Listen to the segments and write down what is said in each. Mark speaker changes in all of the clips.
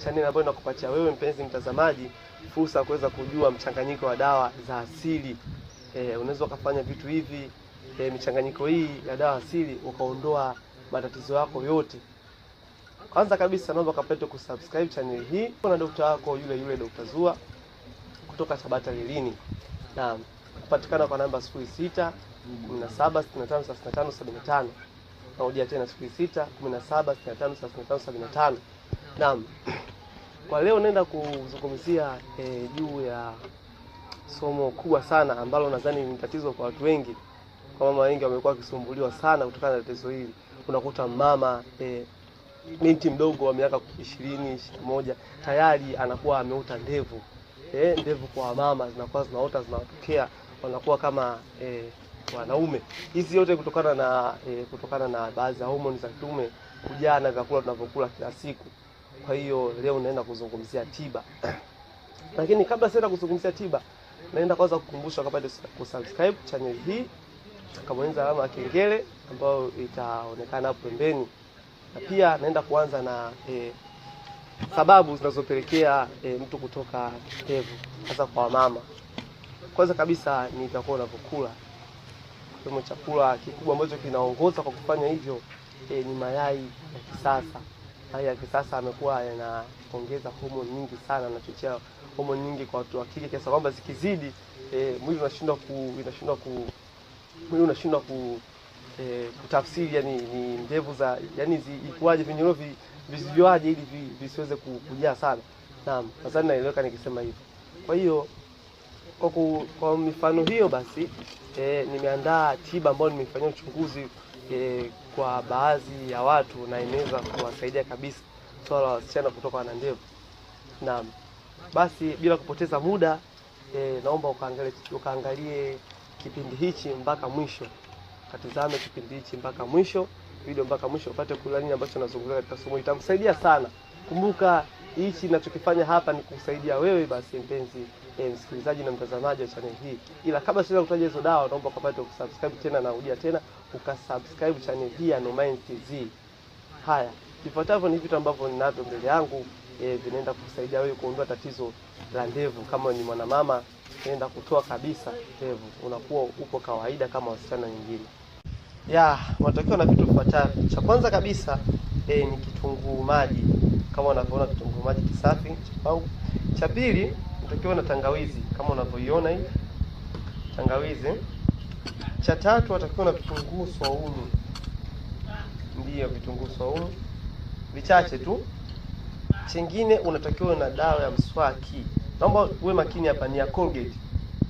Speaker 1: channel ambayo inakupatia wewe mpenzi mtazamaji fursa ya kuweza kujua mchanganyiko wa dawa za asili. Unaweza kufanya vitu hivi, michanganyiko hii ya dawa asili ukaondoa matatizo yako yote. Kwanza kabisa naomba kapete kusubscribe channel hii. Kuna daktari wako yule Dr. Zua kutoka Tabata Lilini. Naam, kupatikana kwa namba 06 17 65 35 75. Narudia tena 06 17 65 35 75. Naam. Kwa leo naenda kuzungumzia juu ya somo kubwa sana ambalo nadhani ni tatizo kwa watu wengi. Kwa mama wengi wamekuwa wakisumbuliwa sana kutokana na tatizo hili. Unakuta mama binti mdogo wa miaka 20, 21 tayari anakuwa ameota ndevu. Ndevu kwa mama zinakuwa zinaota zinatokea, wanakuwa kama wanaume. Hizi yote kutokana na baadhi ya homoni za kiume kujaa na vyakula tunavyokula kila siku. Kwa hiyo leo naenda kuzungumzia tiba. Lakini kabla sienda kuzungumzia tiba, naenda kwanza kukumbusha kabla kusubscribe channel hii, kabonyeza alama ya kengele ambayo itaonekana hapo pembeni. Na pia naenda kuanza na sababu zinazopelekea mtu kutoka ndevu hasa kwa mama. Kwanza kabisa ni vyakula unavyokula. Kwa chakula kikubwa ambacho kinaongoza kwa kufanya hivyo ni mayai ya kisasa. Mayai ya kisasa amekuwa yanaongeza homoni nyingi sana, yanachochea homoni nyingi kwa watu wa kike kiasi kwamba zikizidi mwili unashindwa kutafsiri yani ni ndevu za yani ikuaje vinyoro visivyoaje ili visiweze kujaa sana. Naam, nadhani naeleweka nikisema hivyo. Kwa hiyo kwa mifano hiyo basi nimeandaa tiba ambayo nimefanyia uchunguzi kwa baadhi ya watu na inaweza kuwasaidia kabisa swala la wasichana kutoka na ndevu. Naam. Basi bila kupoteza muda naomba ukaangalie kipindi hichi mpaka mwisho. Katizame kipindi hichi mpaka mwisho, video mpaka mwisho upate kula nini ambacho nazungumzia katika somo hili. Itakusaidia sana. Kumbuka hichi ninachokifanya hapa ni kukusaidia wewe basi mpenzi msikilizaji na mtazamaji wa channel hii. Ila kabla siweza kutaja hizo dawa naomba ukapate kusubscribe tena na rudia tena ukasubscribe channel hii ya No Mind TZ. Haya, vifuatavyo ni vitu ambavyo ninavyo mbele yangu vinaenda kukusaidia wewe kuondoa tatizo la ndevu. Kama ni mwanamama naenda kutoa kabisa ndevu, unakuwa upo kawaida kama wasichana wengine. Unatakiwa na vitu vifuatavyo. Cha kwanza kabisa ni kitunguu maji. Kama unavyoona kitunguu maji kisafi au. Cha pili unatakiwa na tangawizi kama unavyoiona hii tangawizi. Cha tatu unatakiwa na vitunguu saumu. Ndio vitunguu saumu vichache tu. Chengine unatakiwa na dawa ya mswaki. Naomba uwe makini hapa, ni ya Colgate.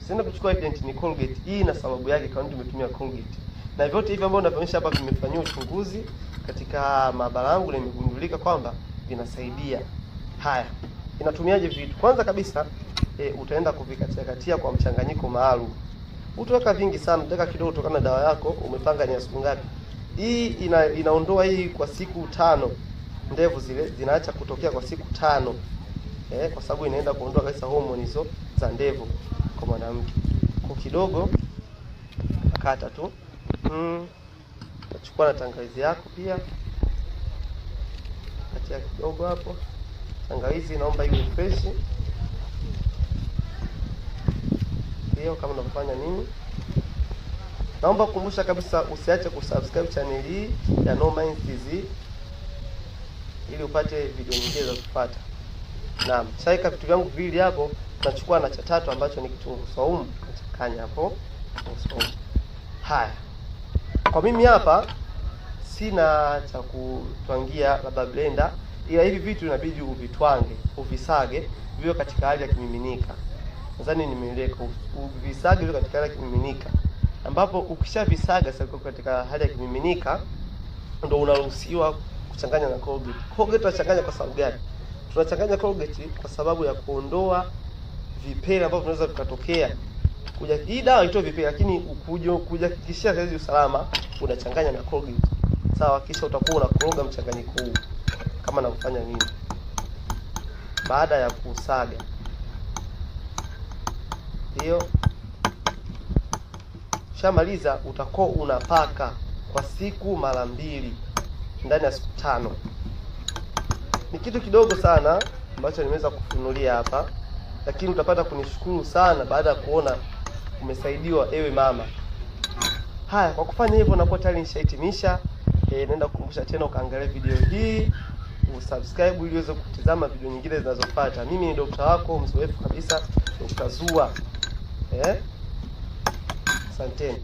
Speaker 1: Usiende kuchukua evident ni Colgate. Hii ina sababu yake kwa nini tumetumia Colgate. Na vyote hivi ambavyo naonyesha hapa vimefanywa uchunguzi katika maabara yangu na imegundulika kwamba vinasaidia. Haya, inatumiaje vitu? Kwanza kabisa utaenda kuvikatia kwa mchanganyiko maalum. Utaweka vingi sana, utaweka kidogo kutokana na dawa yako umepanga ni siku ngapi. Hii inaondoa hii kwa siku 5. Ndevu zile zinaacha kutokea kwa siku 5. Kwa sababu inaenda kuondoa kabisa homoni hizo za ndevu kwa mwanamke. Kwa kidogo kata tu. Chukua na tangawizi yako pia. Katia kidogo hapo. Tangawizi naomba iwe fresh. Hiyo kama unafanya nini? Naomba kukumbusha kabisa usiache kusubscribe channel hii ya No Mind TZ ili upate video nyingine za kufuata. Naam, shaika vitu vyangu viwili hapo, tunachukua na cha tatu ambacho ni kitunguu saumu, nachanganya hapo saumu. Haya. Kwa mimi hapa sina cha kutwangia labda blender, ila hivi vitu inabidi uvitwange, uvisage viwe katika hali ya kimiminika. Nadhani nimeeleka uvisage viwe katika hali ya kimiminika. Ambapo ukishavisaga sasa katika hali ya kimiminika ndio unaruhusiwa kuchanganya na Colgate. Colgate tunachanganya kwa sababu gani? Tunachanganya Colgate kwa sababu ya kuondoa vipele ambavyo vinaweza vikatokea. Hii dawa itoa vipele lakini kujakikishia kazi usalama unachanganya na Colgate. Sawa, kisha utakuwa unakoroga mchanganyiko huu kama nakufanya nini. Baada ya kusaga. Hiyo shamaliza utakuwa unapaka kwa siku mara 2 ndani ya siku 5. Ni kitu kidogo sana ambacho nimeweza kufunulia hapa, lakini utapata kunishukuru sana baada ya kuona umesaidiwa ewe mama. Haya, kwa kufanya hivyo nakuwa tayari nishahitimisha. Naenda kukumbusha tena ukaangalia video hii, usubscribe ili uweze kutazama video nyingine zinazofuata. Mimi ni daktari wako mzoefu kabisa, Dr. Zua. Asanteni.